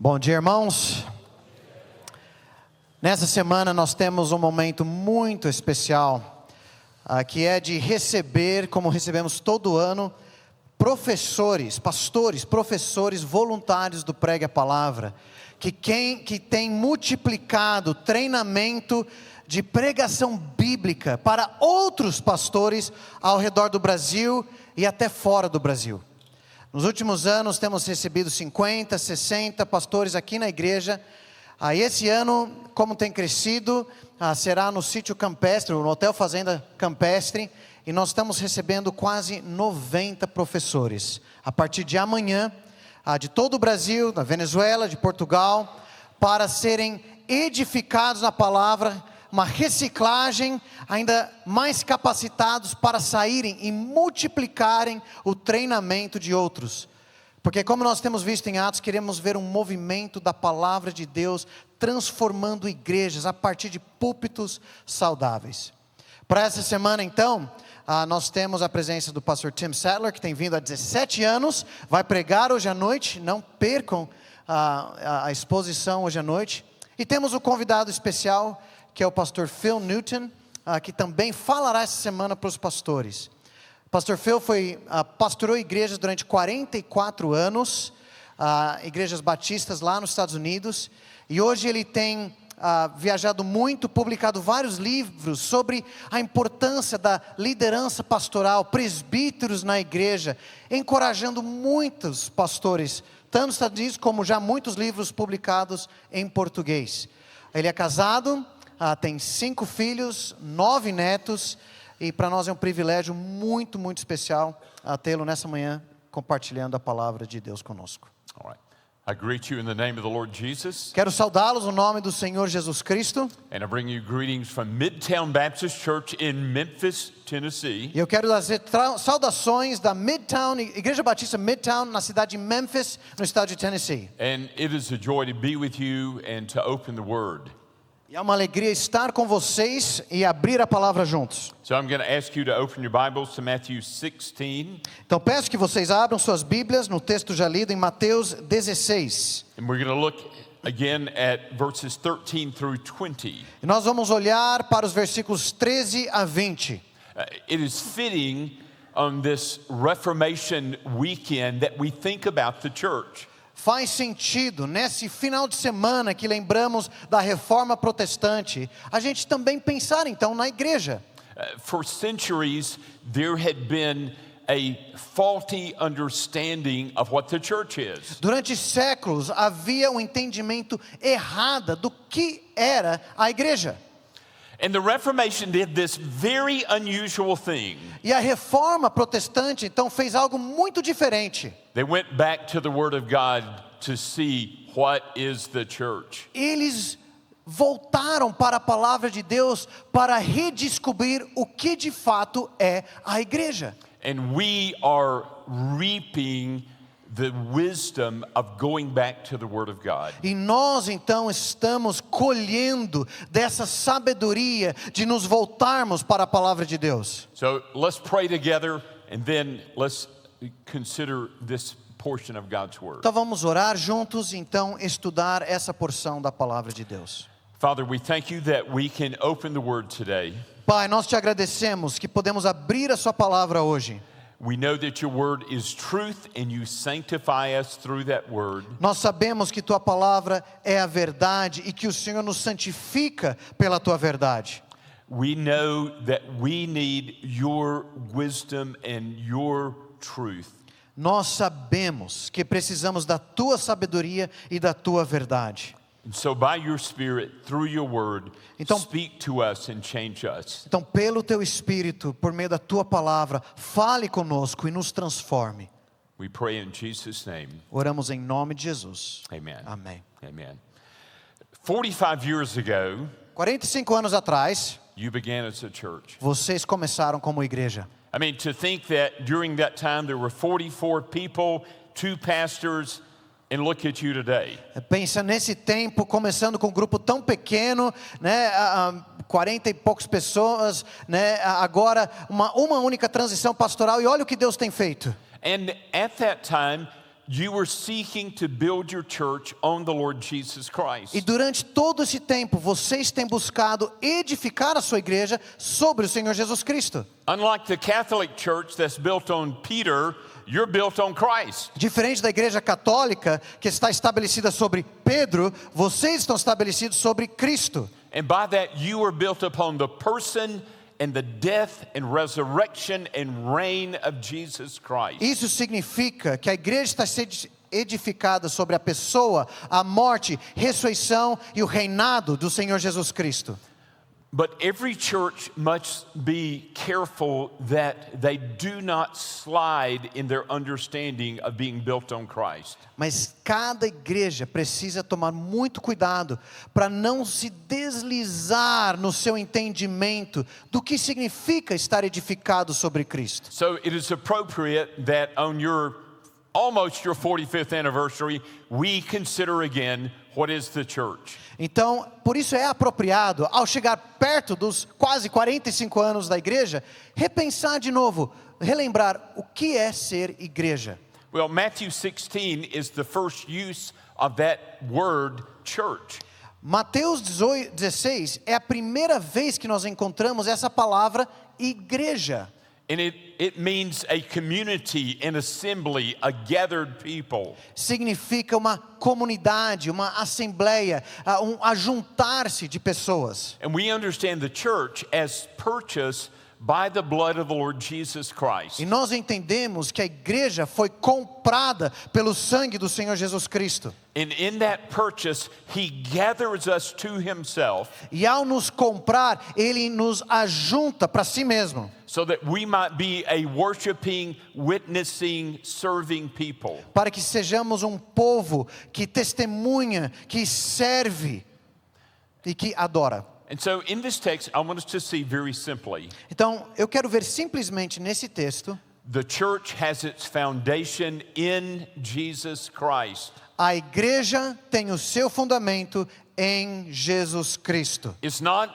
Bom dia, irmãos. Nessa semana nós temos um momento muito especial, que é de receber, como recebemos todo ano, professores, pastores, professores voluntários do Pregue a Palavra, que tem multiplicado treinamento de pregação bíblica para outros pastores ao redor do Brasil e até fora do Brasil. Nos últimos anos temos recebido 50, 60 pastores aqui na igreja. Esse ano, como tem crescido, será no sítio campestre, no Hotel Fazenda Campestre, e nós estamos recebendo quase 90 professores. A partir de amanhã, de todo o Brasil, da Venezuela, de Portugal, para serem edificados na palavra, uma reciclagem, ainda mais capacitados para saírem e multiplicarem o treinamento de outros. Porque como nós temos visto em Atos, queremos ver um movimento da palavra de Deus transformando igrejas a partir de púlpitos saudáveis. Para essa semana então, nós temos a presença do pastor Tim Sattler, que tem vindo há 17 anos, vai pregar hoje à noite, não percam a exposição hoje à noite. E temos o convidado especial, que é o pastor Phil Newton, que também falará essa semana para os pastores. O pastor Phil pastorou igrejas durante 44 anos, igrejas batistas lá nos Estados Unidos, e hoje ele tem viajado muito, publicado vários livros sobre a importância da liderança pastoral, presbíteros na igreja, encorajando muitos pastores, tanto nos Estados Unidos como já muitos livros publicados em português. Ele é casado, tem 5 filhos, 9 netos, e para nós é um privilégio muito, muito especial tê-lo nessa manhã compartilhando a palavra de Deus conosco. All right. I greet you in the name of the Lord Jesus. Quero saudá-los no nome do Senhor Jesus Cristo. And I bring you greetings from Midtown Baptist Church in Memphis, Tennessee. E eu quero trazer saudações da Midtown, Igreja Batista Midtown, na cidade de Memphis, no estado de Tennessee. And it is a joy to be with you and to open the Word. E é uma alegria estar com vocês e abrir a palavra juntos. So I'm going to ask you to open your Bibles to Matthew 16. Então peço que vocês abram suas Bíblias no texto já lido em Mateus 16. And we're going to look again at verses 13 through 20. E nós vamos olhar para os versículos 13 a 20. It is fitting on this Reformation weekend that we think about the church. Faz sentido, nesse final de semana que lembramos da reforma protestante, a gente também pensar então na igreja. For centuries, there had been a faulty understanding of what the church is. Durante séculos havia um entendimento errado do que era a igreja. And the Reformation did this very unusual thing. E a reforma protestante então fez algo muito diferente. They went back to the Word of God to see what is the church. Eles voltaram para a palavra de Deus para redescobrir o que de fato é a igreja. And we are reaping the wisdom of going back to the Word of God. E nós então estamos colhendo dessa sabedoria de nos voltarmos para a palavra de Deus. So let's pray together and then let's consider this portion of God's Word. Então vamos orar juntos, então estudar essa porção da palavra de Deus. Father, we thank you that we can open the Word today. Pai, nós te agradecemos que podemos abrir a sua palavra hoje. We know that your word is truth and you sanctify us through that word. Nós sabemos que tua palavra é a verdade e que o Senhor nos santifica pela tua verdade. We know that we need your wisdom and your truth. Nós sabemos que precisamos da tua sabedoria e da tua verdade. And so by your spirit, through your word, Então, speak to us and change us. Então, pelo teu Espírito, por meio da tua palavra, fale conosco e nos transforme. We pray in Jesus' name. Oramos em nome de Jesus. Amen. Amém. Amen. 45 years ago, 45 anos atrás, you began as a church. vocês começaram como igreja. I mean, to think that during that time there were 44 people, 2 pastors, and look at you today. Pensa nesse tempo, começando com um grupo tão pequeno, né, 40 e poucas pessoas, né, agora uma única transição pastoral, e olha o que Deus tem feito. And at that time, you were seeking to build your church on the Lord Jesus Christ. E durante todo esse tempo, vocês têm buscado edificar a sua igreja sobre o Senhor Jesus Cristo. Unlike the Catholic Church that's built on Peter, you're built on Christ. Diferente da igreja católica, que está estabelecida sobre Pedro, vocês estão estabelecidos sobre Cristo. And by that you were built upon the person and the death and resurrection and reign of Jesus Christ. Isso significa que a igreja está sendo edificada sobre a pessoa, a morte, ressurreição e o reinado do Senhor Jesus Cristo. But every church must be careful that they do not slide in their understanding of being built on Christ. Mas cada igreja precisa tomar muito cuidado para não se deslizar no seu entendimento do que significa estar edificado sobre Cristo. So it is appropriate that on almost your 45th anniversary, we consider again what is the church. Então, por isso é apropriado, ao chegar perto dos quase 45 anos da igreja, repensar de novo, relembrar o que é ser igreja. Well, Matthew 16 is the first use of that word church. Mateus 16 é a primeira vez que nós encontramos essa palavra igreja. And it means a community, an assembly, a gathered people. Significa uma comunidade, uma assembleia, ajuntar-se de pessoas. And we understand the church as purchased by the blood of the Lord Jesus Christ. E nós entendemos que a igreja foi comprada pelo sangue do Senhor Jesus Cristo. And in that purchase, He gathers us to Himself. E ao nos comprar, Ele nos ajunta para si mesmo. So that we might be a worshiping, witnessing, serving people. Para que sejamos um povo que testemunha, que serve e que adora. And so in this text, I want us to see very simply. Então, eu quero ver simplesmente nesse texto, The church has its foundation in Jesus Christ. a igreja tem o seu fundamento em Jesus Cristo. It's not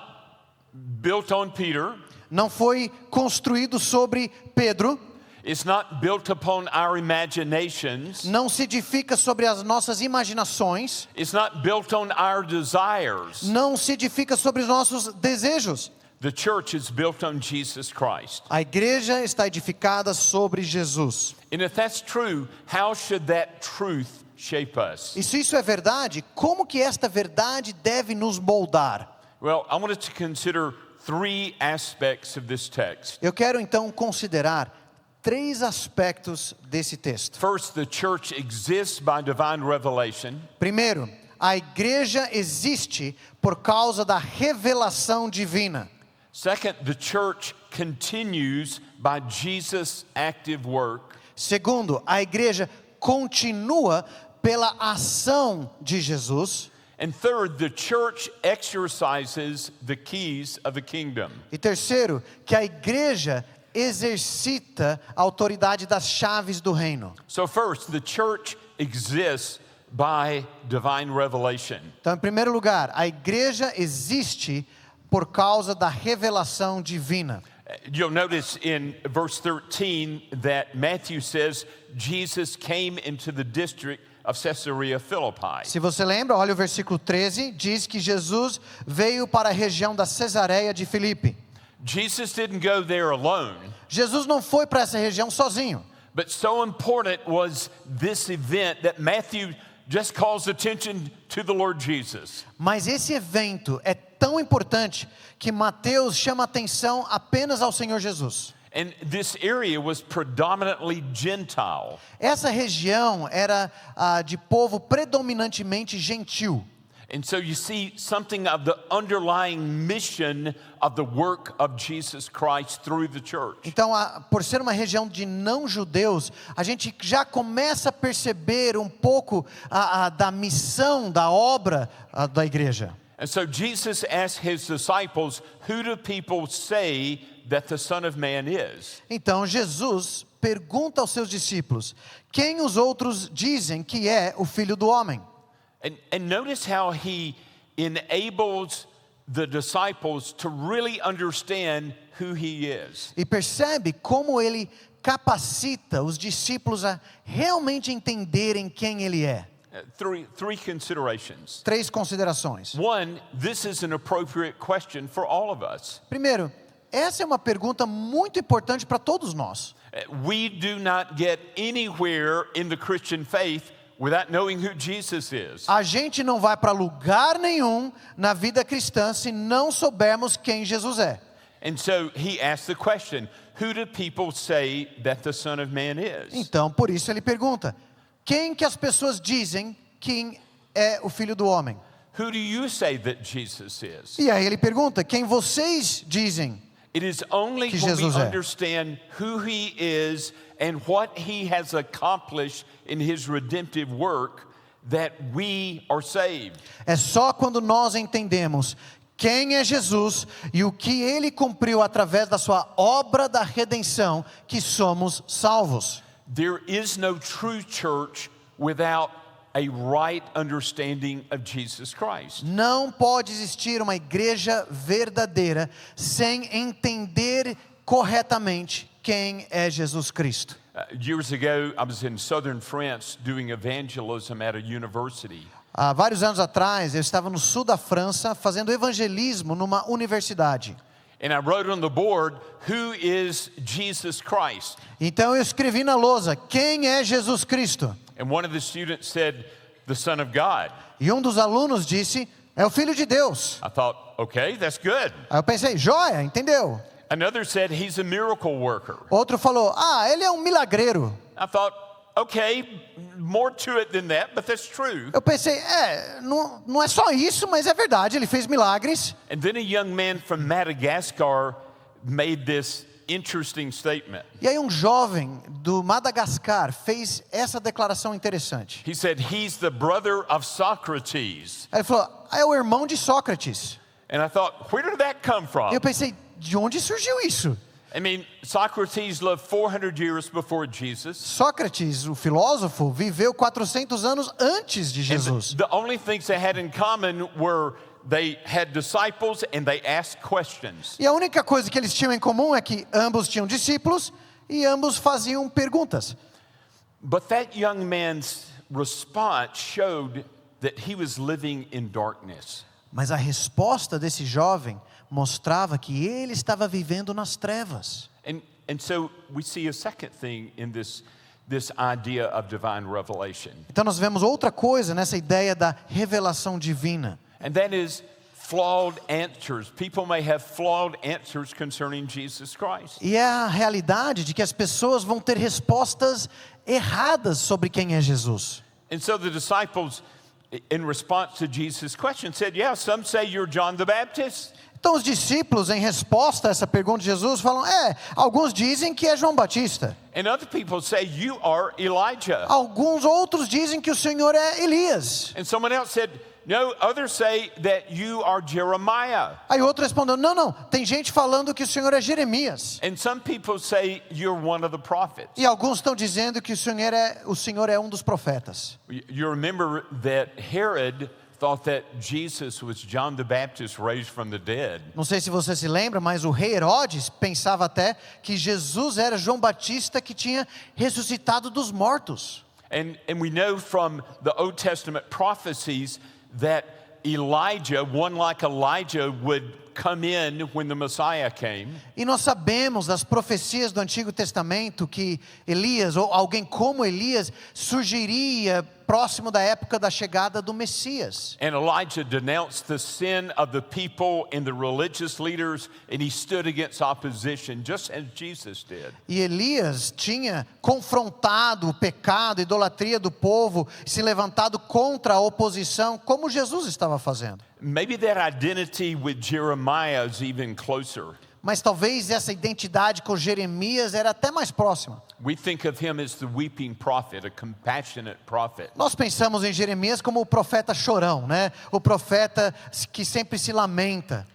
built on Peter. Não foi construído sobre Pedro, It's not built upon our imaginations. não se edifica sobre as nossas imaginações, It's not built on our desires. não se edifica sobre os nossos desejos. The church is built on Jesus Christ. A igreja está edificada sobre Jesus. And if that's true, how should that truth shape us? E se isso é verdade, como que esta verdade deve nos moldar? Well, I wanted to consider three aspects of this text. Eu quero então considerar três aspectos desse texto. First, the church exists by divine revelation. Primeiro, a igreja existe por causa da revelação divina. Second, the church continues by Jesus' active work. Segundo, a igreja continua pela ação de Jesus. And third, the church exercises the keys of the kingdom. E terceiro, que a igreja exercita a autoridade das chaves do reino. So first, the church exists by divine revelation. Então, em primeiro lugar, a igreja existe por causa da revelação divina. You'll notice in verse 13 that Matthew says Jesus came into the district of Caesarea Philippi. Se você lembra, olha o versículo 13, diz que Jesus veio para a região da Cesareia de Filipe. Jesus didn't go there alone, Jesus não foi para essa região sozinho. but so important was this event that Matthew just calls attention to the Lord Jesus. Mas esse evento é tão importante que Mateus chama atenção apenas ao Senhor Jesus. And this area was predominantly Gentile. Essa região era de povo predominantemente gentil. And so you see something of the underlying mission of the work of Jesus Christ through the church. Então, por ser uma região de não-judeus, a gente já começa a perceber um pouco da missão, da obra da igreja. And so Jesus asked his disciples, who do people say that the Son of Man is? Então, Jesus pergunta aos seus discípulos, quem os outros dizem que é o Filho do Homem? And notice how he enables the disciples to really understand who he is. E percebe como ele capacita os discípulos a realmente entenderem quem Ele é? Three considerations. 3 considerações. One, this is an appropriate question for all of us. Primeiro, essa é uma pergunta muito importante para todos nós. We do not get anywhere in the Christian faith without knowing who Jesus is. A gente não vai para lugar nenhum na vida cristã se não soubermos quem Jesus é. And so he asked the question, who do people say that the Son of Man is? Então, por isso ele pergunta: quem que as pessoas dizem quem é o Filho do Homem? Who do you say that Jesus is? E aí ele pergunta: quem vocês dizem? It is only que when we Jesus é. understand who he is and what he has accomplished in his redemptive work that we are saved. É só quando nós entendemos quem é Jesus e o que Ele cumpriu através da sua obra da redenção que somos salvos. There is no true church without a right understanding of Jesus Christ. Não pode existir uma igreja verdadeira sem entender corretamente quem é Jesus Cristo. Years ago, I was in southern France doing evangelism at a university. Há vários anos atrás, eu estava no sul da França fazendo evangelismo numa universidade. And I wrote on the board, who is Jesus Christ? Então eu escrevi na lousa: quem é Jesus Cristo? And one of the students said, the Son of God. E um dos alunos disse: é o Filho de Deus. I thought, okay, that's good. Aí eu pensei: joia, entendeu? Another said, he's a miracle worker. Outro falou: ele é um milagreiro. I thought, okay, more to it than that, but that's true. Eu pensei: não é só isso, mas é verdade, ele fez milagres. And then a young man from Madagascar made this interesting statement. E aí um jovem do Madagascar fez essa declaração interessante. He said, he's the brother of Socrates. Aí ele falou: é o irmão de Sócrates. And I thought, where did that come from? E eu pensei: de onde surgiu isso? I mean, Socrates lived 400 years before Jesus. Sócrates, o filósofo, viveu 400 anos antes de Jesus. The only things they had in common were they had disciples and they asked questions. E a única coisa que eles tinham em comum é que ambos tinham discípulos e ambos faziam perguntas. But that young man's response showed that he was living in darkness. Mas a resposta desse jovem mostrava que ele estava vivendo nas trevas. And so we see a second thing in this idea of divine revelation. Então nós vemos outra coisa nessa ideia da revelação divina. And that is flawed answers. People may have flawed answers concerning Jesus Christ. E é a realidade de que as pessoas vão ter respostas erradas sobre quem é Jesus. And so the disciples, in response to Jesus' question, said, yeah, some say you're John the Baptist. Então os discípulos, em resposta a essa pergunta de Jesus, falam: alguns dizem que é João Batista. And other people say you are Elijah. Alguns outros dizem que o Senhor é Elias. And someone else said, no, others say that you are Jeremiah. Aí outro respondeu: não, tem gente falando que o Senhor é Jeremias. And some people say you're one of the prophets. E alguns estão dizendo que o Senhor é um dos profetas. You remember that Herod thought that Jesus was John the Baptist raised from the dead. Não sei se você se lembra, mas o rei Herodes pensava até que Jesus era João Batista que tinha ressuscitado dos mortos. And we know from the Old Testament prophecies that Elijah, one like Elijah, would come in when the Messiah came. E nós sabemos das profecias do Antigo Testamento que Elias, ou alguém como Elias, surgiria próximo da época da chegada do Messias. And Elijah denounced the sin of the people and the religious leaders, and he stood against opposition, just as Jesus did. E Elias tinha confrontado o pecado, a idolatria do povo, se levantado contra a oposição, como Jesus estava fazendo. Maybe that identity with Jeremiah is even closer. Mas talvez essa identidade com Jeremias era até mais próxima. We think of him as the weeping prophet, a compassionate prophet. Nós pensamos em Jeremias como o profeta chorão, né? O profeta que sempre se lamenta,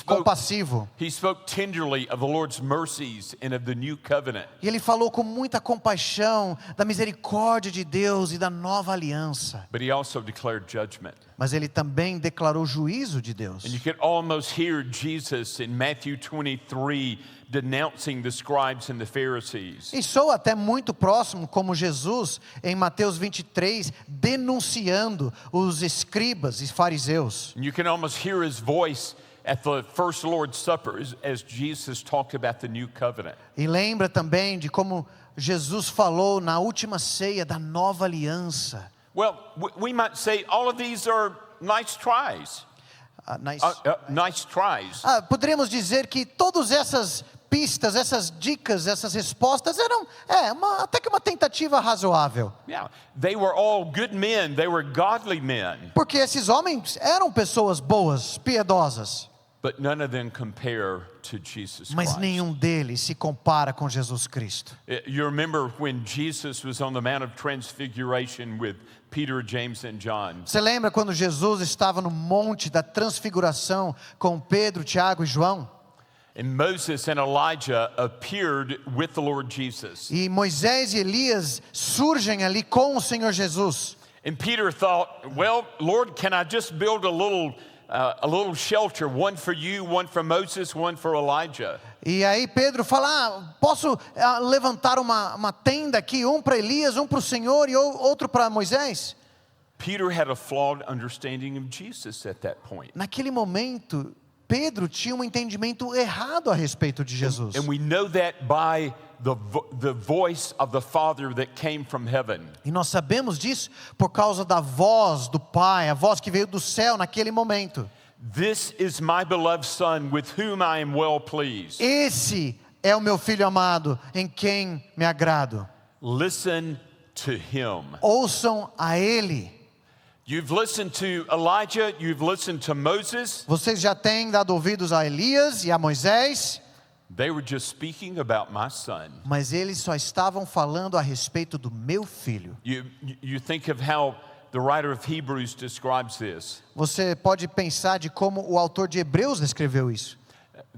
compassivo. He spoke tenderly of the Lord's mercies and of the new covenant. E ele falou com muita compaixão da misericórdia de Deus e da nova aliança. But he also declared judgment. mas ele também declarou juízo de Deus. And you could almost hear Jesus in Matthew 23 denouncing the scribes and the Pharisees. E soa até muito próximo como Jesus, em Mateus 23, denunciando os escribas e fariseus. And you can almost hear his voice at the first Lord's Supper as Jesus talked about the new covenant. E lembra também de como Jesus falou na última ceia da nova aliança. Well, we might say all of these are nice tries. Nice tries. Poderíamos dizer que todas essas pistas, essas dicas, essas respostas eram até que uma tentativa razoável. Yeah, they were all good men. They were godly men. Porque esses homens eram pessoas boas, piedosas. But none of them compare to Jesus Mas Christ. nenhum deles se compara com Jesus Cristo. You remember when Jesus was on the Mount of Transfiguration with Peter, James, and John. Você lembra quando Jesus estava no monte da transfiguração com Pedro, Tiago e João? And Moses and Elijah appeared with the Lord Jesus. E Moisés e Elias surgem ali com o Senhor Jesus. And Peter thought, well, Lord, can I just build a little shelter, one for you, one for Moses, one for Elijah? E aí Pedro fala, posso levantar uma tenda aqui, um para Elias, um para o Senhor e outro para Moisés? Peter had a flawed understanding of Jesus at that point. Naquele momento, Pedro tinha um entendimento errado a respeito de Jesus. And we know that by the voice of the Father that came from heaven. E nós sabemos disso por causa da voz do Pai, a voz que veio do céu naquele momento. This is my beloved Son with whom I am well pleased. Esse é o meu filho amado, em quem me agrado. Listen to him. Ouçam a ele. You've listened to Elijah, you've listened to Moses. Vocês já têm dado ouvidos a Elias e a Moisés, They were just speaking about my son. mas eles só estavam falando a respeito do meu filho. You think of how the writer of Hebrews describes this. Você pode pensar de como o autor de Hebreus descreveu isso.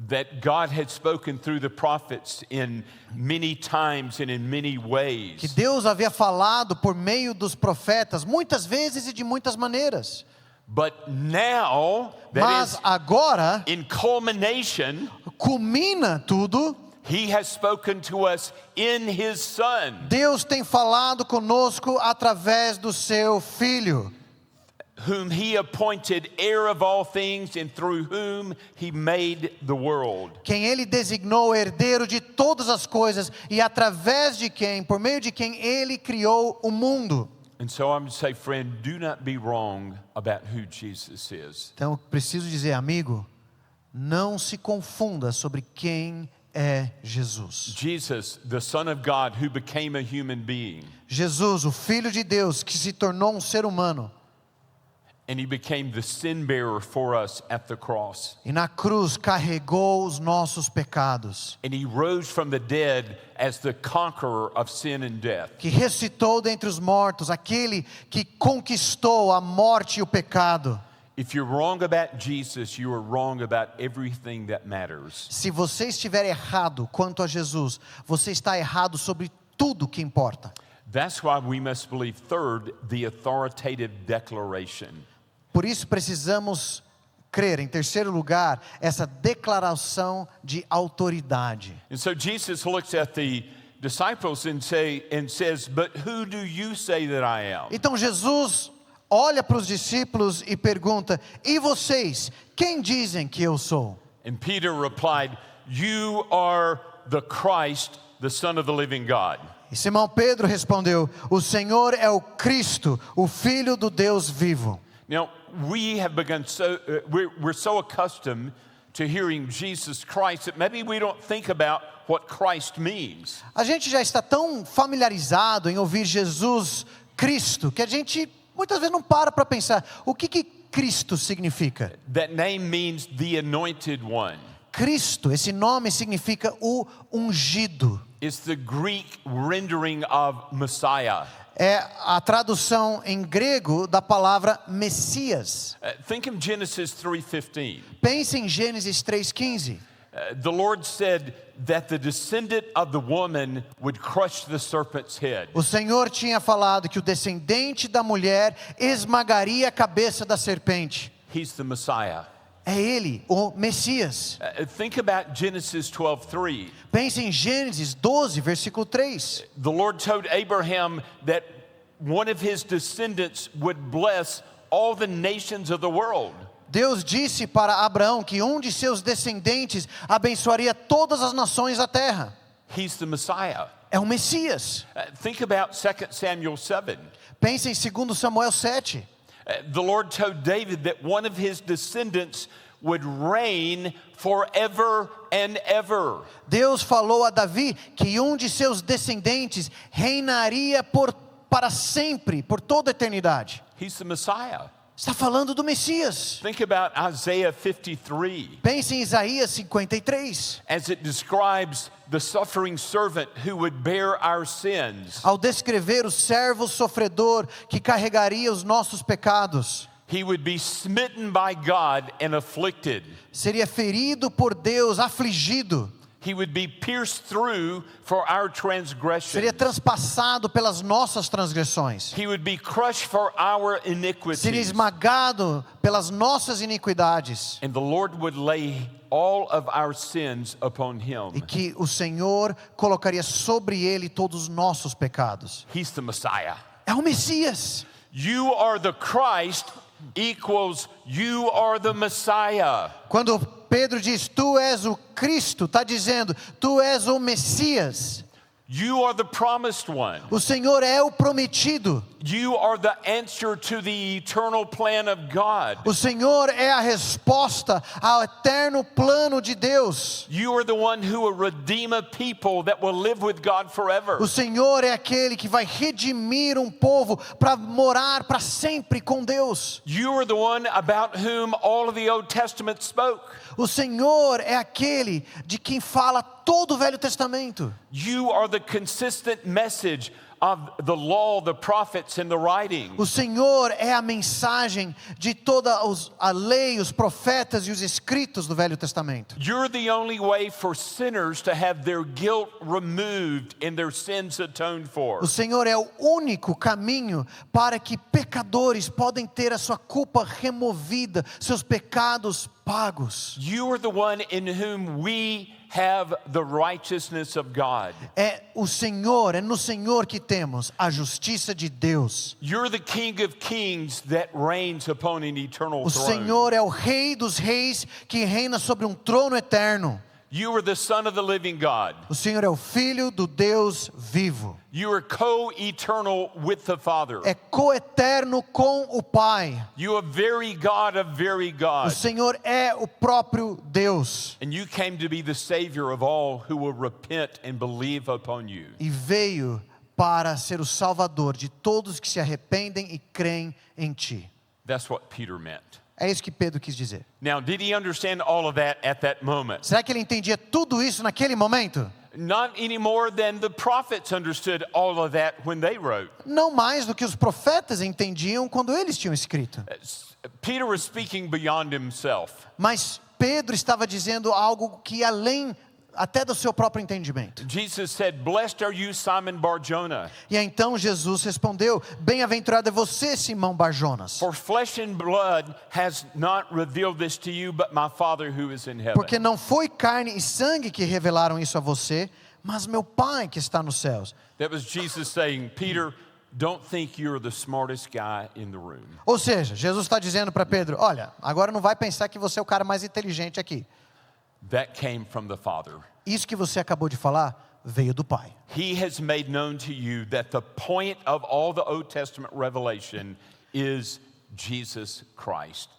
That God had spoken through the prophets in many times and in many ways. Que Deus havia falado por meio dos profetas muitas vezes e de muitas maneiras. But now, Mas agora, in culmination, culmina tudo. He has spoken to us in His Son, Deus tem falado conosco através do seu Filho, whom He appointed heir of all things and through whom He made the world. quem Ele designou herdeiro de todas as coisas e através de quem, por meio de quem Ele criou o mundo. And so I'm going to say, friend, do not be wrong about who Jesus is. Então, eu preciso dizer, amigo, não se confunda sobre quem é Jesus. Jesus, the Son of God who became a human being, Jesus, o Filho de Deus que se tornou um ser humano and He became the sin bearer for us at the cross. e na cruz carregou os nossos pecados, And He rose from the dead as the conqueror of sin and death. que ressuscitou dentre os mortos, aquele que conquistou a morte e o pecado. If you're wrong about Jesus, you are wrong about everything that matters. Se você estiver errado quanto a Jesus, você está errado sobre tudo que importa. That's why we must believe, third, the authoritative declaration. Por isso precisamos crer, em terceiro lugar, essa declaração de autoridade. And so Jesus looks at the disciples and says, "But who do you say that I am?" Então Jesus olha para os discípulos e pergunta: e vocês, quem dizem que eu sou? And Peter replied, "You are the Christ, the Son of the living God." E Simão Pedro respondeu: o Senhor é o Cristo, o Filho do Deus vivo. Now, we have begun we're so accustomed to hearing Jesus Christ that maybe we don't think about what Christ means. A gente já está tão familiarizado em ouvir Jesus Cristo que a gente muitas vezes não para pensar o que Cristo significa. That name means the anointed one. Cristo, esse nome significa o ungido. It's the Greek rendering of Messiah. É a tradução em grego da palavra Messias. Think of Genesis 3:15. Pense em Gênesis 3:15. The Lord said that the descendant of the woman would crush the serpent's head. O Senhor tinha falado que o descendente da mulher esmagaria a cabeça da serpente. He's the Messiah. É ele, o Messias. Think about Genesis 12:3. Pense em Gênesis 12, versículo 3. The Lord told Abraham that one of his descendants would bless all the nations of the world. Deus disse para Abraão que um de seus descendentes abençoaria todas as nações da terra. He's the Messiah. É o Messias. Think about 2 Samuel 7. Pense em 2 Samuel 7. The Lord told David that one of his descendants would reign forever and ever. Deus falou a Davi que um de seus descendentes reinaria para sempre, por toda a eternidade. He's the Messiah. Está falando do Messias. Think about Isaiah 53. Pense em Isaías 53. As it describes the suffering servant who would bear our sins. Ao descrever o servo sofredor que carregaria os nossos pecados. He would be smitten by God and afflicted. Seria ferido por Deus, afligido. He would be pierced through for our transgressions. Seria transpassado pelas nossas transgressões. He would be crushed for our iniquities. Seria esmagado pelas nossas iniquidades. And the Lord would lay all of our sins upon him. E que o Senhor colocaria sobre ele todos os nossos pecados. He's the Messiah. É o Messias. You are the Christ equals you are the Messiah. Quando Pedro diz, tu és o Cristo, está dizendo, tu és o Messias. You are the promised one. O Senhor é o prometido. You are the answer to the eternal plan of God. O Senhor é a resposta ao eterno plano de Deus. You are the one who will redeem a people that will live with God forever. O Senhor é aquele que vai redimir um povo para morar para sempre com Deus. You are the one about whom all of the Old Testament spoke. O Senhor é aquele de quem fala todo o Velho Testamento. You are the consistent message of the law, the prophets and the writings. O Senhor é a mensagem de toda a lei, os profetas e os escritos do Velho Testamento. You're the only way for sinners to have their guilt removed and their sins atoned for. O Senhor é o único caminho para que pecadores podem ter a sua culpa removida, seus pecados pagos. You are the one in whom we have the righteousness of God. É o Senhor, é no Senhor que temos a justiça de Deus. You're the King of Kings that reigns upon an eternal O throne. Senhor é o Rei dos Reis que reina sobre um trono eterno. You are the Son of the living God. O Senhor é o Filho do Deus vivo. You are co-eternal with the Father. É coeterno com o Pai. You are very God of very O God. Senhor é o próprio Deus. And you came to be the Savior of all who will repent and believe upon you. E veio para ser o Salvador de todos que se arrependem e creem em Ti. That's what Peter meant. É isso que Pedro quis dizer. Now, did he understand all of that at that moment? Será que ele entendia tudo isso naquele momento? Not any more than the prophets understood all of that when they wrote. Não mais do que os profetas entendiam quando eles tinham escrito. Peter was speaking beyond himself. Mas Pedro estava dizendo algo que além até do seu próprio entendimento. Jesus said, "Blessed are you, Simon Bar-Jonah, E então Jesus respondeu: bem-aventurado é você, Simão Barjonas, for flesh and blood has not revealed this to you, but my Father who is in heaven." porque não foi carne e sangue que revelaram isso a você, mas meu Pai que está nos céus. That was Jesus saying, Peter, don't think you're the smartest guy in the room. Ou seja, Jesus está dizendo para Pedro: olha, agora não vai pensar que você é o cara mais inteligente aqui. That came from the Father. Isso que você acabou de falar veio do Pai. He has made known to you that the point of all the Old Testament revelation is Jesus Christ.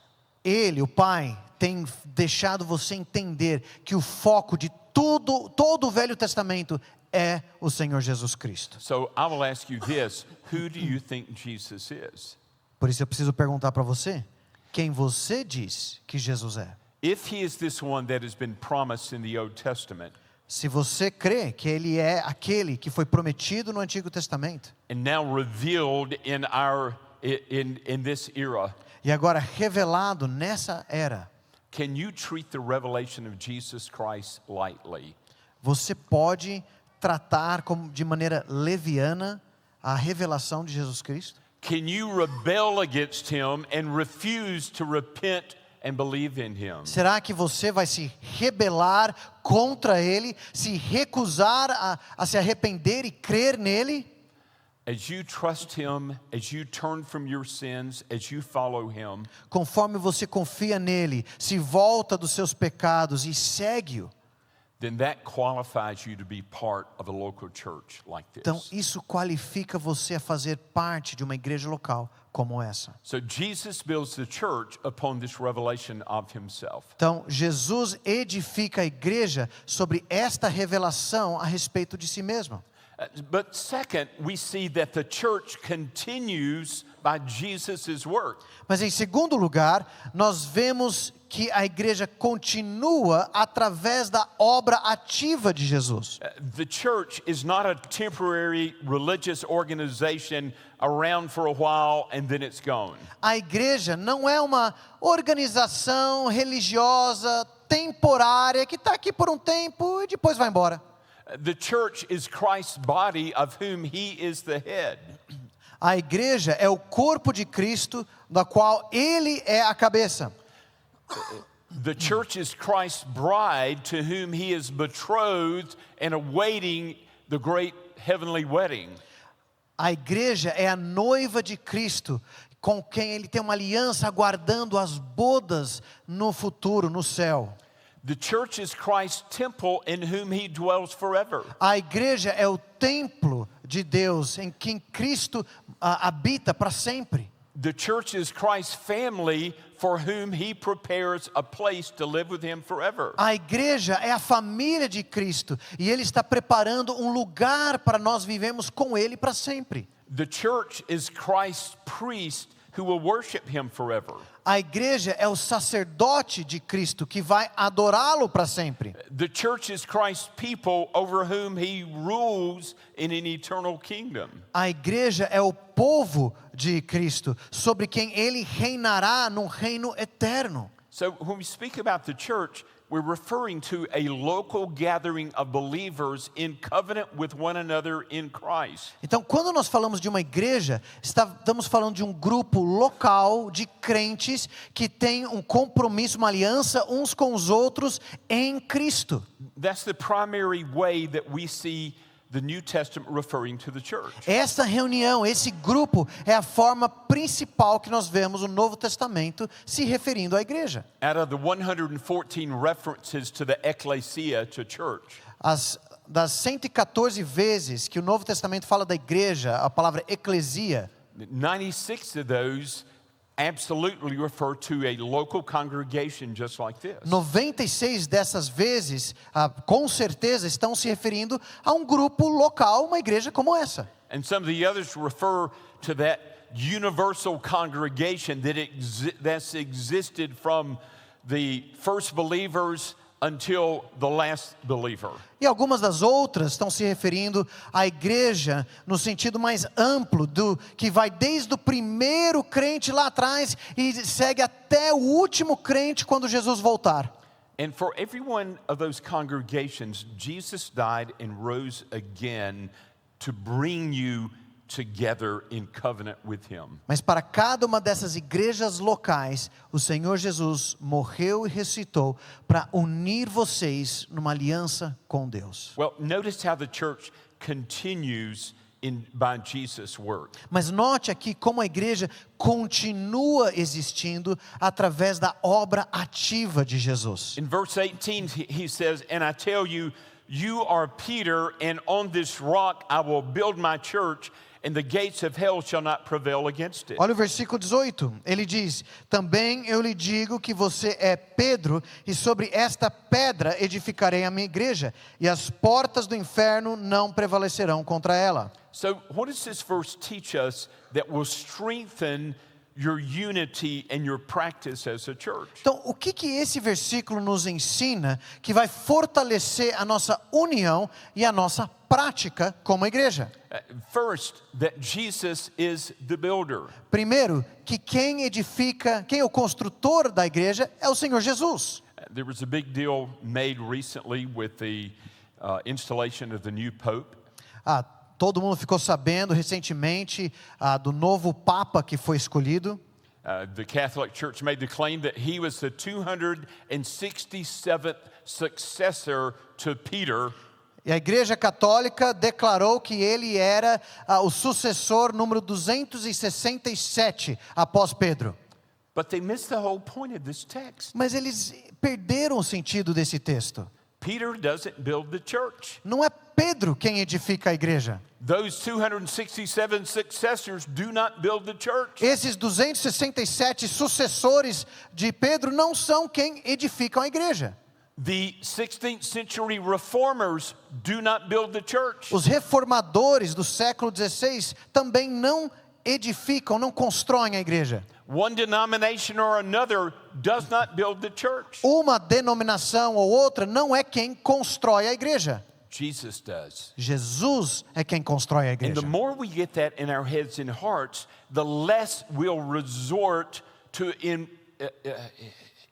Ele, o Pai, tem deixado você entender que o foco de todo o Velho Testamento é o Senhor Jesus Cristo. So I will ask you this, who do you think Jesus is? Por isso eu preciso perguntar para você, quem você diz que Jesus é? If he is this one that has been promised in the Old Testament, Se você crê que Ele é aquele que foi prometido no Antigo Testamento, and now revealed in this era, e agora revelado nessa era, can you treat the revelation of Jesus Christ lightly? Você pode tratar de maneira leviana a revelação de Jesus Cristo? Can you rebel against him and refuse to repent and believe in him? Será que você vai se rebelar contra ele, se recusar a se arrepender e crer nele? As you trust him, as you turn from your sins, as you follow him, Conforme você confia nele, se volta dos seus pecados e segue-o, then that qualifies you to be part of a local church like então this. isso qualifica você a fazer parte de uma igreja local como essa. So Jesus builds the church upon this revelation of himself. Então Jesus edifica a igreja sobre esta revelação a respeito de si mesmo. But second, we see that the church continues by Jesus' work. Mas em segundo lugar, nós vemos que a igreja continua através da obra ativa de Jesus. The church is not a temporary religious organization around for a while and then it's gone. A igreja não é uma organização religiosa temporária que está aqui por um tempo e depois vai embora. The church is Christ's body of whom he is the head. A igreja é o corpo de Cristo, da qual ele é a cabeça. The church is Christ's bride to whom he is betrothed and awaiting the great heavenly wedding. A igreja é a noiva de Cristo, com quem ele tem uma aliança aguardando as bodas no futuro, no céu. The church is Christ's temple in whom he dwells forever. A igreja é o templo de Deus em quem Cristo habita para sempre. The church is Christ's family for whom he prepares a place to live with him forever. A igreja é a família de Cristo e ele está preparando um lugar para nós vivemos com ele para sempre. The church is Christ's priest who will worship him forever. A igreja é o sacerdote de Cristo que vai adorá-lo para sempre. The church is Christ's people over whom he rules in an eternal kingdom. A igreja é o povo de Cristo, sobre quem ele reinará num reino eterno. So when we speak about the church, we're referring to a local gathering of believers in covenant with one another in Christ. Então, quando nós falamos de uma igreja, estamos falando de um grupo local de crentes que tem um compromisso, uma aliança uns com os outros em Cristo. That's the primary way that we see the New Testament referring to the church. Essa reunião, esse grupo, é a forma principal que nós vemos o Novo Testamento se referindo à igreja. Out of the 114 references to the ecclesia, to church, Das 114 vezes que o Novo Testamento fala da igreja, a palavra eclesia, 96 of those absolutely refer to a local congregation just like this. 96 dessas vezes, com certeza, estão se referindo a um grupo local, uma igreja como essa. And some of the others refer to that universal congregation that's existed from the first believers until the last believer. E algumas das outras estão se referindo à igreja no sentido mais amplo, que vai desde o primeiro crente lá atrás e segue até o último crente quando Jesus voltar. And for every one of those congregations, Jesus died and rose again to bring you together in covenant with him. Mas para cada uma dessas igrejas locais, o Senhor Jesus morreu e ressuscitou para unir vocês numa aliança com Deus. Well, notice how the church continues by Jesus' work. Mas note aqui como a igreja continua existindo através da obra ativa de Jesus. In verse 18 he says, "And I tell you, you are Peter, and on this rock I will build my church, and the gates of hell shall not prevail against it." Olha o versículo 18, ele diz: também eu lhe digo que você é Pedro, e sobre esta pedra edificarei a minha igreja, e as portas do inferno não prevalecerão contra ela. So what does this verse teach us that will strengthen your unity and your practice as a church? Então, o que esse versículo nos ensina que vai fortalecer a nossa união e a nossa prática como igreja. First, that Jesus is the builder. Primeiro, que quem edifica, quem é o construtor da igreja é o Senhor Jesus. There was a big deal made recently with the installation of the new Pope. Todo mundo ficou sabendo recentemente do novo Papa que foi escolhido. The Catholic Church made the claim that he was the 267th successor to Peter. E a Igreja Católica declarou que ele era o sucessor número 267 após Pedro. But they missed the whole point of this text. Mas eles perderam o sentido desse texto. Peter doesn't build the church. Não é Pedro quem edifica a igreja. Those 267 successors do not build the church. Esses 267 sucessores de Pedro não são quem edificam a igreja. The 16th century reformers do not build the church. Os reformadores do século XVI também não edificam, não constroem a igreja. One denomination or another does not build the church. Uma denominação ou outra não é quem constrói a igreja. Jesus does. Jesus é quem constrói a And igreja. the more we get that in our heads and hearts, the less we'll resort to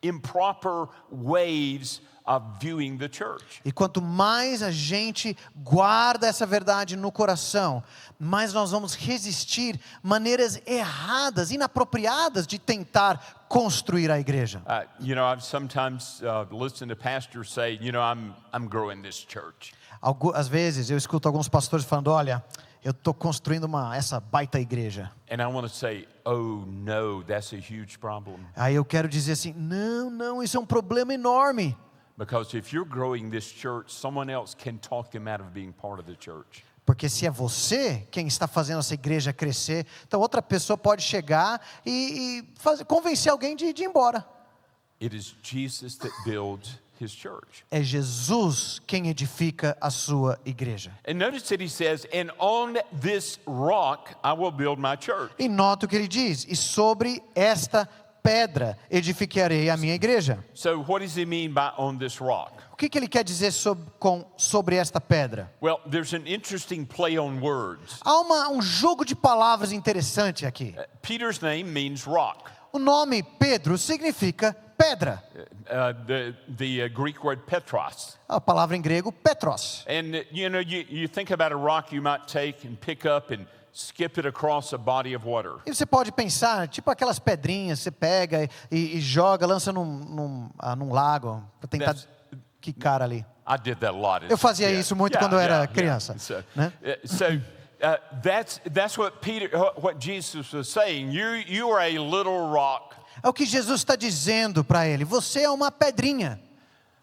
improper ways of viewing the church. E quanto mais a gente guarda essa verdade no coração, mais nós vamos resistir maneiras erradas, inapropriadas de tentar construir a igreja. I've sometimes listened to pastors say, I'm growing this church. Às vezes eu escuto alguns pastores falando, olha, eu estou construindo essa baita igreja. And I want to say, oh no, that's a huge problem. Aí eu quero dizer assim, não, isso é um problema enorme. Because if you're growing this church, someone else can talk them out of being part of the church. Porque se é você quem está fazendo essa igreja crescer, então outra pessoa pode chegar e convencer alguém de ir embora. It is Jesus that builds his church. É Jesus quem edifica a sua igreja. And notice that he says, and on this rock I will build my church. E nota o que ele diz, e sobre esta pedra edificarei a minha igreja. So what does he mean by on this rock? O que ele quer dizer sobre esta pedra? Well, there's an interesting play on words. Há um jogo de palavras interessante aqui. Peter's name means rock. O nome Pedro significa pedra. The Greek word Petros. A palavra em grego Petros. And you think about a rock you might take and pick up and skip it across a body of water. E você pode pensar, tipo aquelas pedrinhas, você pega e joga, lança num lago, para tentar quicar ali. I did that a lot. Eu fazia isso muito quando eu era criança. Né? That's what Jesus was saying. You are a little rock. É o que Jesus está dizendo para ele. Você é uma pedrinha.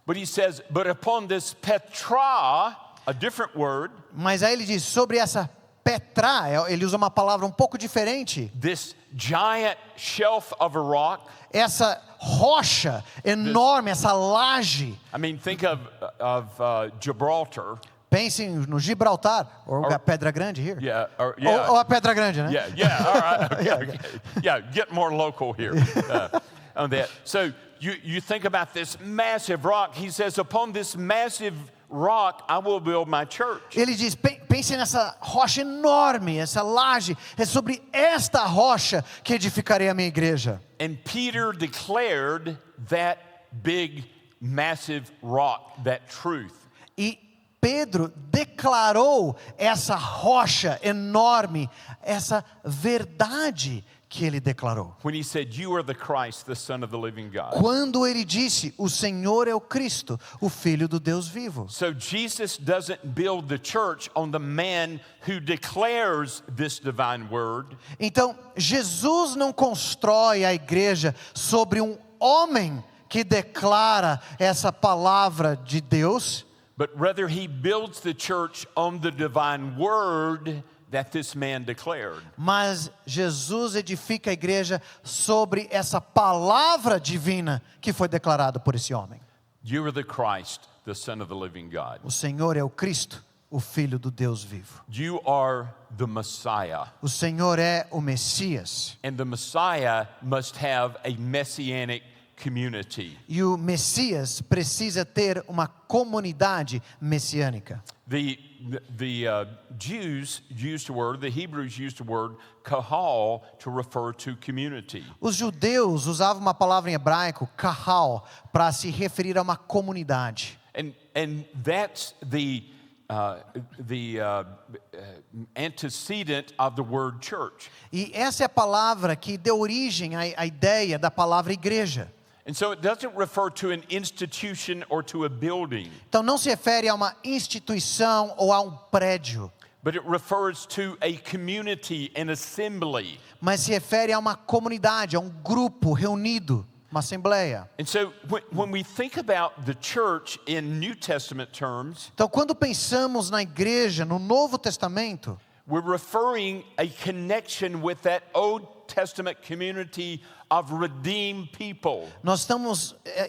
But he says, but upon this Petra, a different word. Mas aí ele diz sobre essa Petra, ele usa uma palavra um pouco diferente. This giant shelf of a rock. Essa rocha enorme, essa laje. I mean, think of Gibraltar. Pensem no Gibraltar, ou a Pedra Grande here. Yeah, ou a Pedra Grande, né? All right. Okay. Yeah, get more local here on that. So you think about this massive rock. He says, upon this massive rock I will build my church. Ele diz, pense nessa rocha enorme, essa laje, é sobre esta rocha que edificarei a minha igreja. And Peter declared that big, massive rock, that truth. E Pedro declarou essa rocha enorme, essa verdade que ele declarou. When he said, you are the Christ, the Son of the living God. Quando ele disse, o Senhor é o Cristo, o Filho do Deus vivo. So Jesus doesn't build the church on the man who declares this divine word. Então, Jesus não constrói a igreja sobre um homem que declara essa palavra de Deus, but rather he builds the church on the divine word that this man declared. Mas Jesus edifica a igreja sobre essa palavra divina que foi declarada por esse homem. You are the Christ, the Son of the living God. O Senhor é o Cristo, o Filho do Deus vivo. You are the Messiah. O Senhor é o Messias. And the Messiah must have a messianic community. E o Messias precisa ter uma comunidade messiânica. The Jews used the word, the Hebrews used the word kahal to refer to community. Os judeus usavam uma palavra em hebraico, kahal, para se referir a uma comunidade. And that's the antecedent of the word church. E essa é a palavra que deu origem à ideia da palavra igreja. And so it doesn't refer to an institution or to a building, Então não se refere a uma instituição ou a um prédio, but it refers to a community, an assembly. mas se refere a uma comunidade, a um grupo reunido, uma assembleia. And so when we think about the church in New Testament terms, Então quando pensamos na igreja no Novo Testamento, we're referring a connection with that Old Testament community of redeemed people.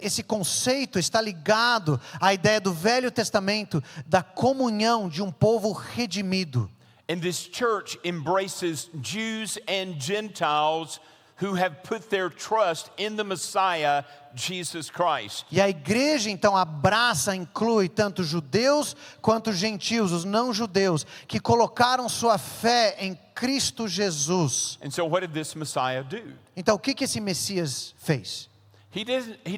esse conceito está ligado à ideia do Velho Testamento da comunhão de um povo redimido. And this church embraces Jews and Gentiles who have put their trust in the Messiah, Jesus Christ. E a igreja então abraça, inclui tanto judeus quanto gentios, os não judeus, que colocaram sua fé em Cristo Jesus. And so what did this Messiah do? Então o que esse Messias fez? He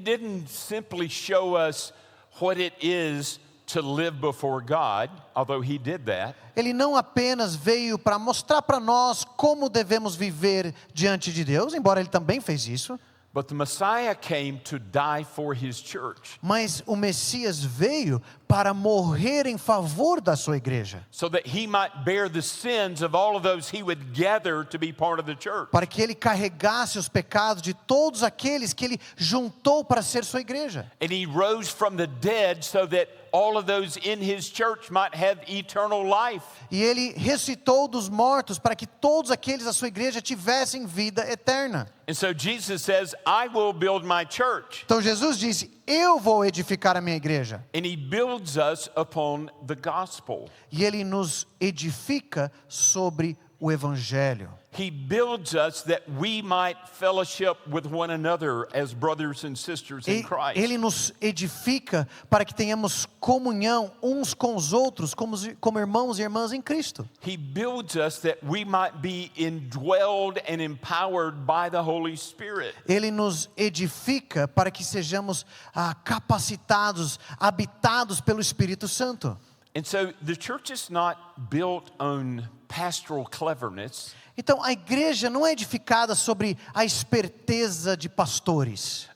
didn't simply show us what it is to live before God, although he did that. Ele não apenas veio para mostrar para nós como devemos viver diante de Deus, embora ele também fez isso. But the Messiah came to die for his church, Mas o Messias veio para morrer em favor da sua igreja, so that he might bear the sins of all of those he would gather to be part of the church. para que ele carregasse os pecados de todos aqueles que ele juntou para ser sua igreja. And he rose from the dead so that all of those in his church might have eternal life. E ele ressuscitou dos mortos para que todos aqueles da sua igreja tivessem vida eterna. And so Jesus says, I will build my church. Então Jesus disse: eu vou edificar a minha igreja. And he builds us upon the gospel. E ele nos edifica sobre o evangelho. He builds us that we might fellowship with one another as brothers and sisters in Christ. Ele nos edifica para que tenhamos comunhão uns com os outros como irmãos e irmãs em Cristo. He builds us that we might be indwelled and empowered by the Holy Spirit. Ele nos edifica para que sejamos capacitados, habitados pelo Espírito Santo. And so the church is not built on pastoral cleverness. Então a igreja não é edificada sobre a esperteza de pastores,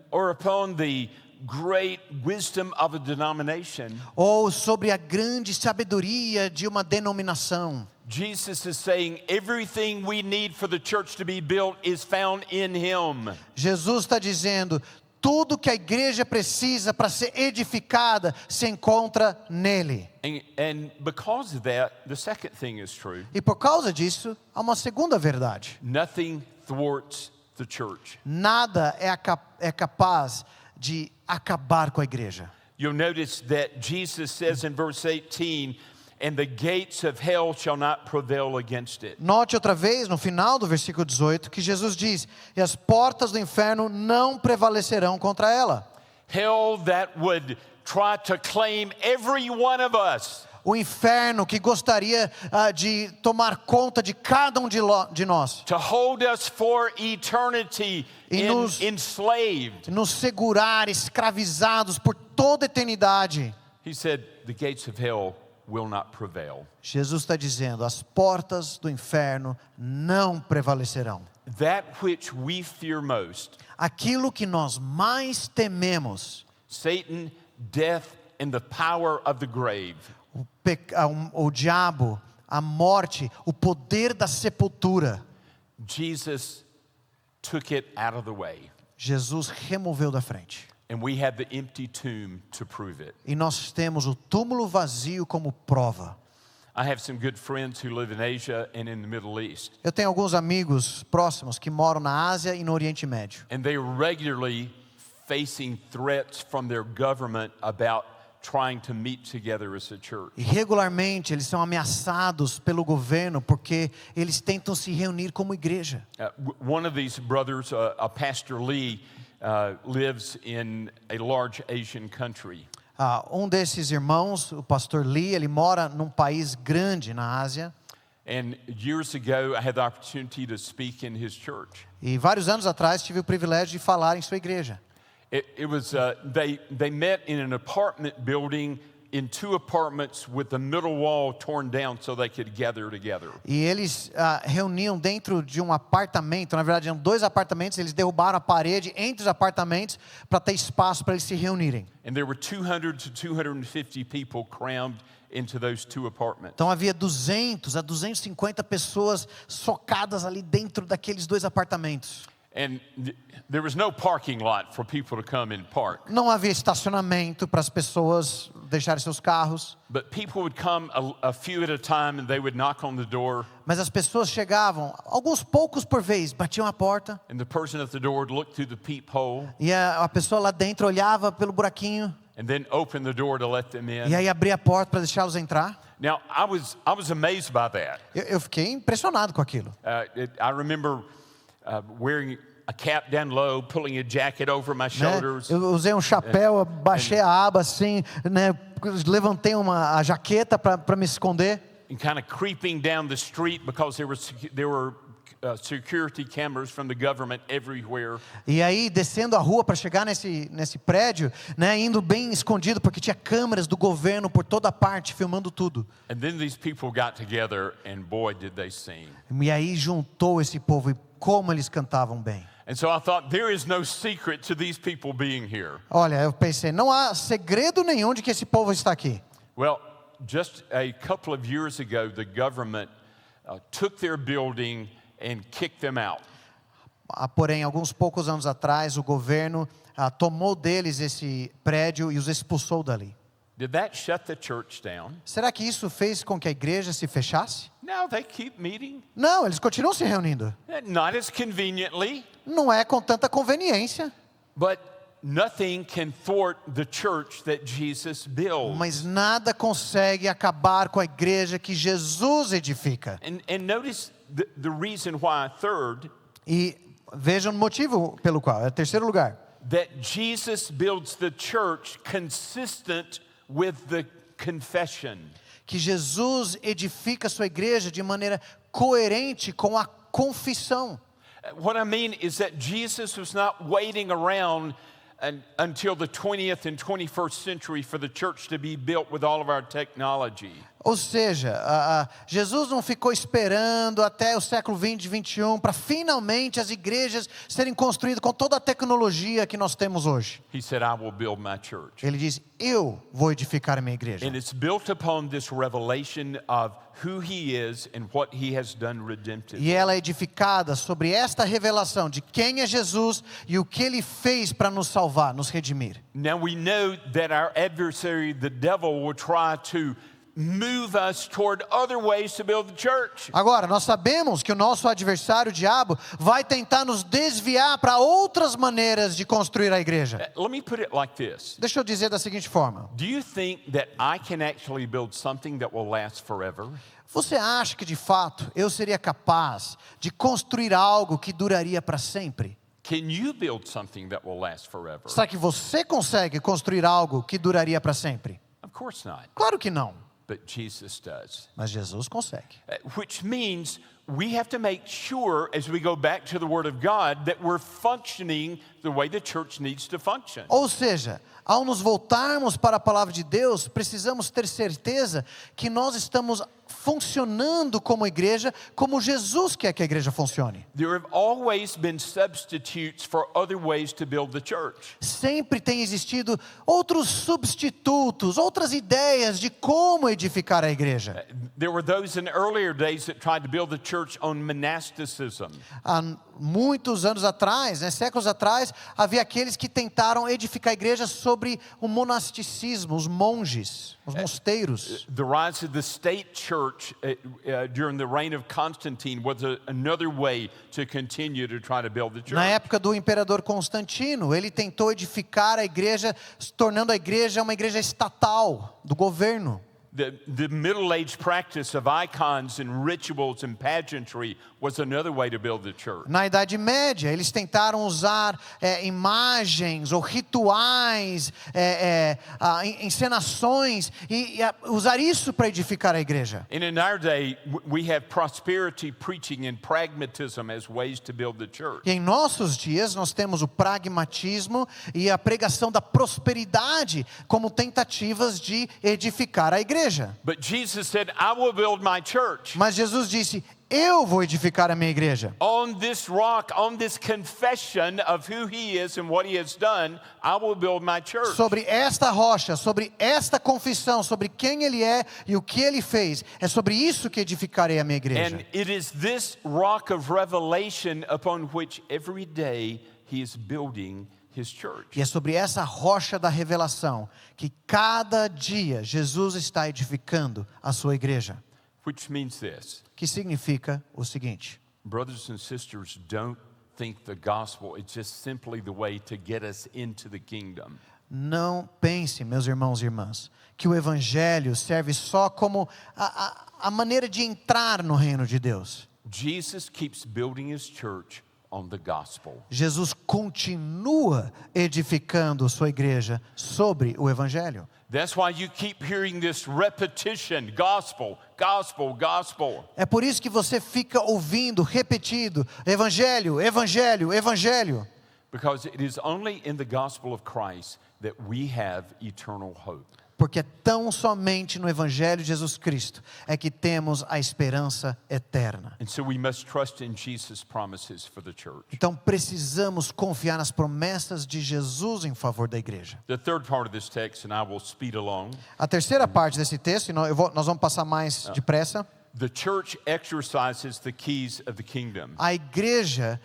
Or upon the great wisdom of a denomination. ou sobre a grande sabedoria de uma denominação. Jesus is saying everything we need for the church to be built is found in him. Jesus está dizendo: tudo que a igreja precisa para ser edificada se encontra nele. And because of that, the second thing is true. E por causa disso, há uma segunda verdade. Nothing thwarts the church. Nada é capaz de acabar com a igreja. You'll notice that Jesus says in verse 18, and the gates of hell shall not prevail against it. Note outra vez, no final do versículo 18, que Jesus diz: e as portas do inferno não prevalecerão contra ela. Hell that would try to claim every one of us. O inferno que gostaria de tomar conta de cada um de nós, To hold us for eternity enslaved. nos segurar escravizados por toda a eternidade. He said, the gates of hell will not prevail. Jesus está dizendo: as portas do inferno não prevalecerão. That which we fear most, Aquilo que nós mais tememos, Satan, death, and the power of the grave, o diabo, a morte, o poder da sepultura, Jesus took it out of the way. Jesus removeu da frente. And we have the empty tomb to prove it. E nós temos o túmulo vazio como prova. I have some good friends who live in Asia and in the Middle East. Eu tenho alguns amigos próximos que moram na Ásia e no Oriente Médio. And they are regularly facing threats from their government about trying to meet together as a church. E regularmente eles são ameaçados pelo governo porque eles tentam se reunir como igreja. One of these brothers, Pastor Lee, lives in a large Asian country. Um desses irmãos, o pastor Lee, ele mora num país grande na Ásia. And years ago, I had the opportunity to speak in his church. E vários anos atrás tive o privilégio de falar em sua igreja. It was they met in an apartment building in 2 apartments with the middle wall torn down so they could gather together. E eles reuniam dentro de um apartamento, na verdade eram 2 apartamentos, eles derrubaram a parede entre os apartamentos para ter espaço para eles se reunirem. And there were 200 to 250 people crammed into those 2 apartments. Então havia 200 a 250 pessoas socadas ali dentro daqueles 2 apartamentos. And there was no parking lot for people to come and park. Não havia estacionamento para as pessoas deixarem seus carros. But people would come a few at a time and they would knock on the door. Mas as pessoas chegavam, alguns poucos por vez, batiam a porta. And the person at the door would look through the peephole. E a pessoa lá dentro olhava pelo buraquinho. And then open the door to let them in. E aí abria a porta para deixá-los entrar. Now, I was amazed by that. Eu fiquei impressionado com aquilo. I remember wearing a cap down low, pulling a jacket over my shoulders. Eu usei um chapéu, baixei a aba assim, né, levantei a jaqueta para me esconder. And kind of creeping down the street because there were security cameras from the government everywhere. E aí descendo a rua para chegar nesse prédio, né, indo bem escondido porque tinha câmeras do governo por toda parte filmando tudo. And then these people got together and boy did they sing. E aí juntou esse povo e como eles cantavam bem. And so I thought there is no secret to these people being here. Olha, eu pensei, não há segredo nenhum de que esse povo está aqui. Well, just a couple of years ago the government took their building and kicked them out. Porém, alguns poucos anos atrás, o governo tomou deles esse prédio e os expulsou dali. Did that shut the church down? Será que isso fez com que a igreja se fechasse? No, they keep meeting. Não, eles continuam se reunindo. Not as conveniently. Não é com tanta conveniência. But nothing can thwart the church that Jesus builds. Mas nada consegue acabar com a igreja que Jesus edifica. And notice the reason why, third, E vejam o motivo pelo qual, é o terceiro lugar. that Jesus builds the church consistent with the confession. Que Jesus edifica a sua igreja de maneira coerente com a confissão. What I mean is that Jesus was not waiting around until the 20th and 21st century for the church to be built with all of our technology. Ou seja, Jesus não ficou esperando até o século 20 e 21 para finalmente as igrejas serem construídas com toda a tecnologia que nós temos hoje. He said, I will build my church. Ele diz, eu vou edificar a minha igreja. And it's built upon this revelation of who he is and what he has done redemptively. E ela é edificada sobre esta revelação de quem é Jesus e o que ele fez para nos salvar, nos redimir. Now we know that our adversary, the devil, will try to move us toward other ways to build the church. Agora, nós sabemos que o nosso adversário, o diabo, vai tentar nos desviar para outras maneiras de construir a igreja. Let me put it like this. Deixa eu dizer da seguinte forma. Do you think that I can actually build something that will last forever? Você acha que de fato eu seria capaz de construir algo que duraria para sempre? Can you build something that will last forever? Será que você consegue construir algo que duraria para sempre? Of course not. Claro que não, But Jesus does. mas Jesus consegue. Which means we have to make sure, as we go back to the Word of God, that we're functioning the way the church needs to function. Ou seja, ao nos voltarmos para a palavra de Deus, precisamos ter certeza que nós estamos funcionando como igreja, como Jesus quer que a igreja funcione. There have always been substitutes for other ways to build the church. Sempre tem existido outros substitutos, outras ideias de como edificar a igreja. There were those in earlier days that tried to build the church on monasticism. Há muitos anos atrás, séculos atrás, havia aqueles que tentaram edificar a igreja sobre o monasticismo, os monges, os mosteiros. The rise of the state church during the reign of Constantine was another way to continue to try to build the church. Na época do imperador Constantino, ele tentou edificar a igreja, tornando a igreja uma igreja estatal, do governo. The Middle Age practice of icons and rituals and pageantry was another way to build the church. Na Idade Média, eles tentaram usar imagens ou rituais, encenações, e usar isso para edificar a igreja. And in our day, we have prosperity preaching and pragmatism as ways to build the church. E em nossos dias, nós temos o pragmatismo e a pregação da prosperidade como tentativas de edificar a igreja. But Jesus said, I will build my church. Mas Jesus disse, eu vou edificar a minha igreja. On this rock, on this confession of who he is and what he has done, I will build my church. Sobre esta rocha, sobre esta confissão, sobre quem ele é e o que ele fez, é sobre isso que edificarei a minha igreja. And it is this rock of revelation upon which every day he is building his church. E é sobre essa rocha da revelação que cada dia Jesus está edificando a sua igreja. Which means this. Que significa o seguinte: Brothers and sisters, don't think the gospel is just simply the way to get us into the kingdom. não pense, meus irmãos e irmãs, que o evangelho serve só como a maneira de entrar no reino de Deus. Jesus keeps building his church on the gospel. Jesus continua edificando sua igreja sobre o evangelho. That's why you keep hearing this repetition, gospel, gospel, gospel. É por isso que você fica ouvindo, repetido, evangelho, evangelho, evangelho. Because it is only in the gospel of Christ that we have eternal hope. Porque é tão somente no evangelho de Jesus Cristo é que temos a esperança eterna. And so we must trust in Jesus' promises for the church. Então precisamos confiar nas promessas de Jesus em favor da igreja. The third part of this text, and I will speed along. A terceira parte desse texto, e nós vamos passar mais depressa. The church exercises the keys of the kingdom. A igreja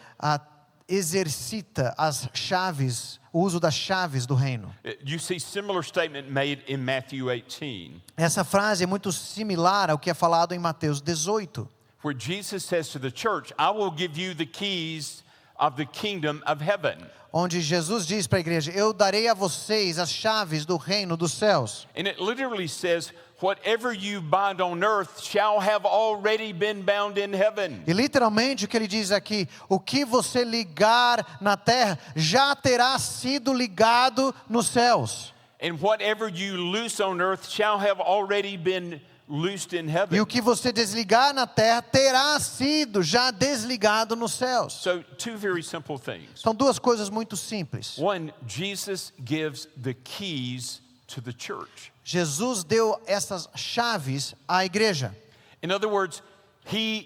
exercita as chaves, o uso das chaves do reino. You see similar statement made in Matthew 18. Essa frase é muito similar ao que é falado em Mateus 18. Where Jesus says to the church, I will give you the keys of the kingdom of heaven. Onde Jesus diz para a igreja, eu darei a vocês as chaves do reino dos céus. And it literally says, whatever you bind on earth shall have already been bound in heaven. E literalmente o que ele diz aqui, o que você ligar na terra já terá sido ligado nos céus. And whatever you loose on earth shall have already been loosed in heaven. E o que você desligar na terra terá sido já desligado nos céus. So two very simple things. São duas coisas muito simples. One, Jesus gives the keys to the church. Jesus deu essas chaves à igreja. In other words, he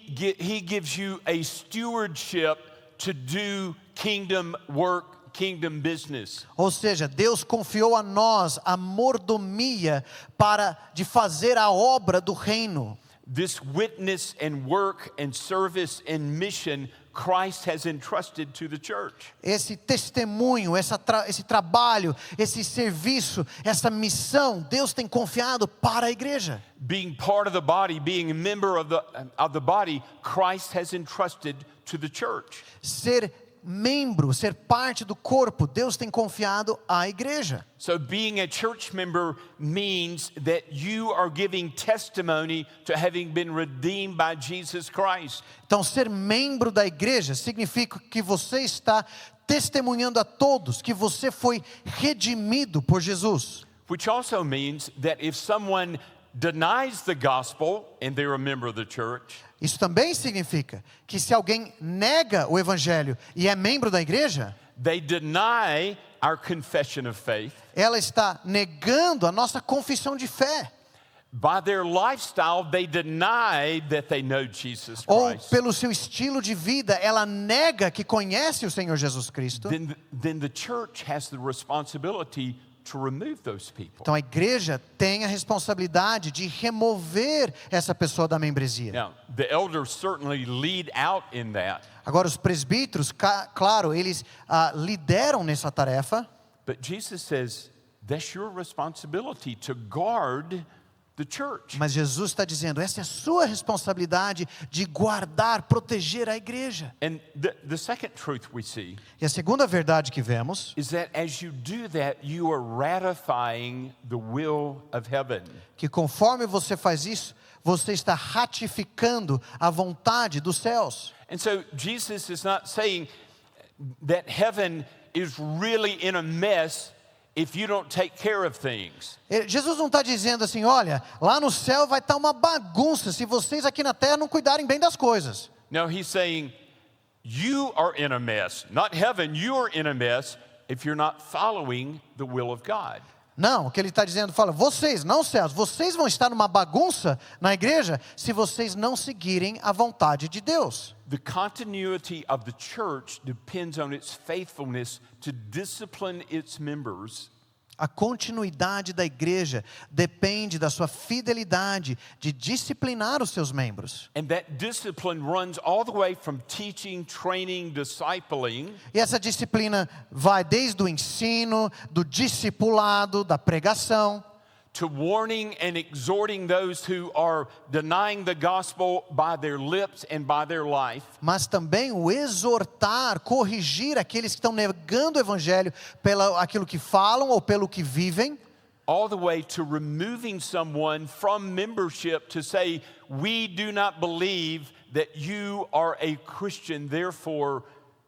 gives you a stewardship to do kingdom work, kingdom business. Ou seja, Deus confiou a nós a mordomia de fazer a obra do reino. This witness and work and service and mission Christ has entrusted to the church. Esse testemunho, esse trabalho, esse serviço, essa missão, Deus tem confiado para a igreja. Being part of the body, being a member of the body, Christ has entrusted to the church. Ser membro, ser parte do corpo, Deus tem confiado à igreja. So being a church member means that you are giving testimony to having been redeemed by Jesus Christ. Então, ser membro da igreja significa que você está testemunhando a todos que você foi redimido por Jesus. Which also means that if someone denies the gospel and they're a member of the church, isso também significa que se alguém nega o evangelho e é membro da igreja, they deny our confession of faith. Ela está negando a nossa confissão de fé. By their lifestyle, they deny that they know Jesus Christ. Ou pelo seu estilo de vida, ela nega que conhece o Senhor Jesus Cristo. Then the church has the responsibility to remove those people. Então a igreja tem a responsabilidade de remover essa pessoa da membresia. Now, the elders certainly lead out in that. Agora os presbíteros, claro, eles lideram nessa tarefa. But Jesus says that's your responsibility to guard the church. Mas Jesus está dizendo, essa é a sua responsabilidade de guardar, proteger a igreja. And the second truth we see E a segunda verdade que vemos, is that as you do that, you are ratifying the will of heaven. que conforme você faz isso, você está ratificando a vontade dos céus. And so Jesus is not saying that heaven is really in a mess if you don't take care of things. Jesus não está dizendo assim, olha, lá no céu vai estar uma bagunça se vocês aqui na terra não cuidarem bem das coisas. No, he's saying you are in a mess. Not heaven, you are in a mess if you're not following the will of God. Não, o que ele está dizendo, fala, vocês, não céus, vocês vão estar numa bagunça na igreja se vocês não seguirem a vontade de Deus. The continuity of the church depends on its faithfulness to discipline its members. A continuidade da igreja depende da sua fidelidade de disciplinar os seus membros. And that discipline runs all the way from teaching, training, discipling, E essa disciplina vai desde o ensino, do discipulado, da pregação, to warning and exhorting those who are denying the gospel by their lips and by their life. mas também o exortar, corrigir aqueles que estão negando o evangelho pelo aquilo que falam ou pelo que vivem, All the way to removing someone from membership to say, we do not believe that you are a Christian, therefore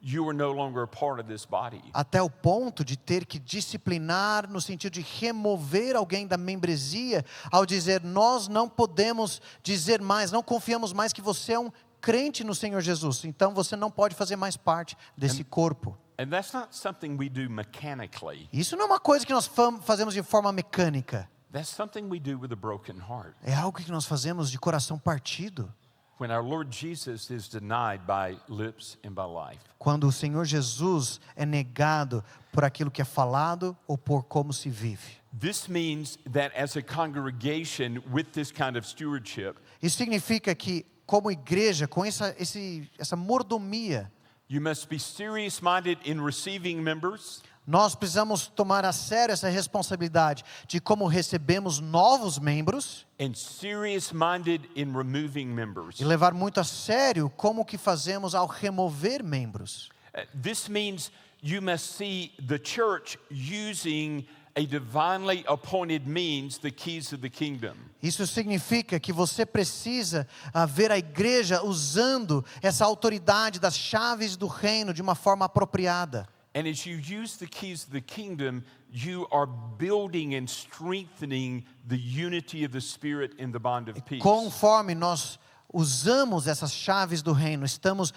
you are no longer a part of this body. até o ponto de ter que disciplinar no sentido de remover alguém da membresia, ao dizer, nós não podemos dizer mais, não confiamos mais que você é um crente no Senhor Jesus, então você não pode fazer mais parte desse corpo. And that's not something we do mechanically. Isso não é uma coisa que nós fazemos de forma mecânica, That's something we do with a broken heart. é algo que nós fazemos de coração partido. When our Lord Jesus is denied by lips and by life. Quando o Senhor Jesus é negado por aquilo que é falado ou por como se vive. This means that as a congregation with this kind of stewardship, Isso significa que, como igreja, com essa mordomia, you must be serious-minded in receiving members, nós precisamos tomar a sério essa responsabilidade de como recebemos novos membros and serious-minded in removing members. e levar muito a sério como que fazemos ao remover membros. This means you must see the church using a divinely appointed means, the keys of the kingdom. Isso significa que você precisa ver a igreja usando essa autoridade das chaves do reino de uma forma apropriada. And as you use the keys of the kingdom, you are building and strengthening the unity of the Spirit in the bond of peace. Conforme nós usamos essas chaves do reino, estamos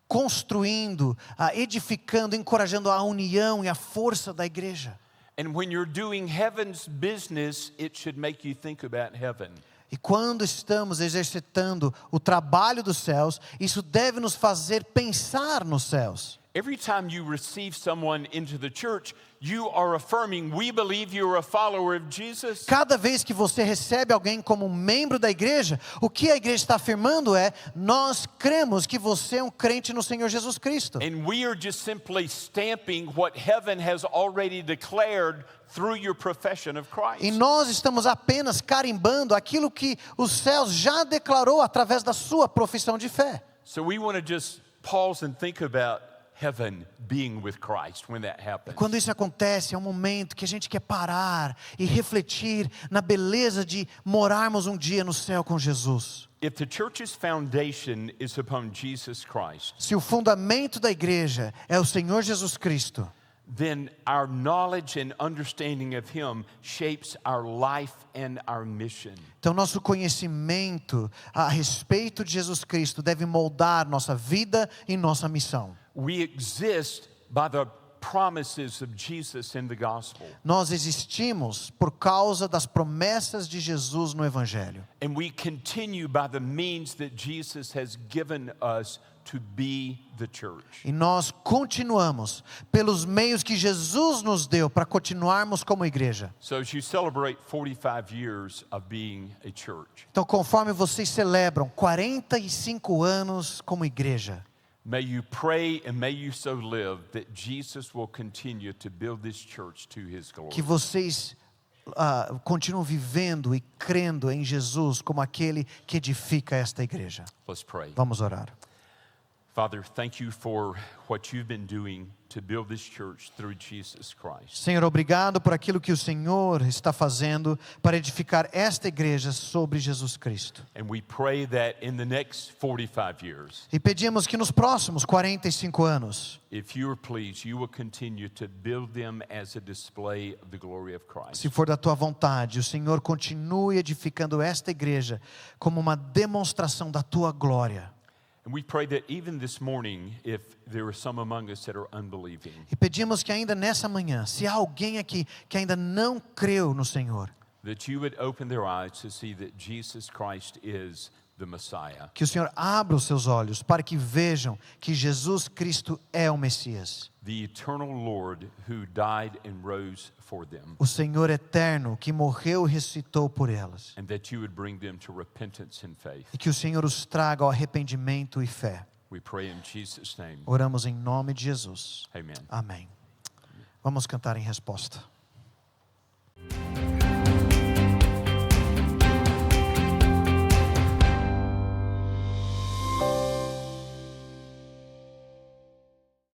construindo, edificando, encorajando a união e a força da igreja. And when you're doing heaven's business, it should make you think about heaven. E quando estamos exercitando o trabalho dos céus, isso deve nos fazer pensar nos céus. Every time you receive someone into the church, you are affirming, we believe you are a follower of Jesus. Cada vez que você recebe alguém como membro da igreja, o que a igreja está afirmando é, nós cremos que você é um crente no Senhor Jesus Cristo. And we are just simply stamping what heaven has already declared through your profession of E Christ. nós estamos apenas carimbando aquilo que os céus já declarou através da sua profissão de fé. So we want to just pause and think about heaven being with Christ when that happens. Quando isso acontece, é um momento que a gente quer parar e refletir na beleza de morarmos um dia no céu com Jesus. If the church's foundation is upon Jesus Christ, Se o fundamento da igreja é o Senhor Jesus Cristo, then our knowledge and understanding of Him shapes our life and our mission. então nosso conhecimento a respeito de Jesus Cristo deve moldar nossa vida e nossa missão. We exist by the promises of Jesus in the gospel. Nós existimos por causa das promessas de Jesus no Evangelho. And we continue by the means that Jesus has given us to be the church. E nós continuamos pelos meios que Jesus nos deu para continuarmos como igreja. So as you celebrate 45 years of being a church, Então, conforme vocês celebram 45 anos como igreja, may you pray and may you so live that Jesus will continue to build this church to His glory. que vocês continuam vivendo e crendo em Jesus como aquele que edifica esta igreja. Let's pray. Vamos orar. Father, thank you for what you've been doing to build this church through Jesus Christ. Senhor, obrigado por aquilo que o Senhor está fazendo para edificar esta igreja sobre Jesus Cristo. And we pray that in the next 45 years, E pedimos que nos próximos 45 anos, if you are pleased, you will continue to build them as a display of the glory of Christ. se for da tua vontade, o Senhor continue edificando esta igreja como uma demonstração da tua glória. And we pray that even this morning, if there are some among us that are unbelieving, E pedimos que ainda nessa manhã, se há alguém aqui que ainda não creu no Senhor, that you would open their eyes to see that Jesus Christ is the Messiah, que o Senhor abra os seus olhos para que vejam que Jesus Cristo é o Messias, the eternal Lord who died and rose for them, o Senhor eterno que morreu e ressuscitou por elas, and that you would bring them to repentance and faith. e que o Senhor os traga ao arrependimento e fé. We pray in Jesus' name. Oramos em nome de Jesus. Amen. Amém. Vamos cantar em resposta.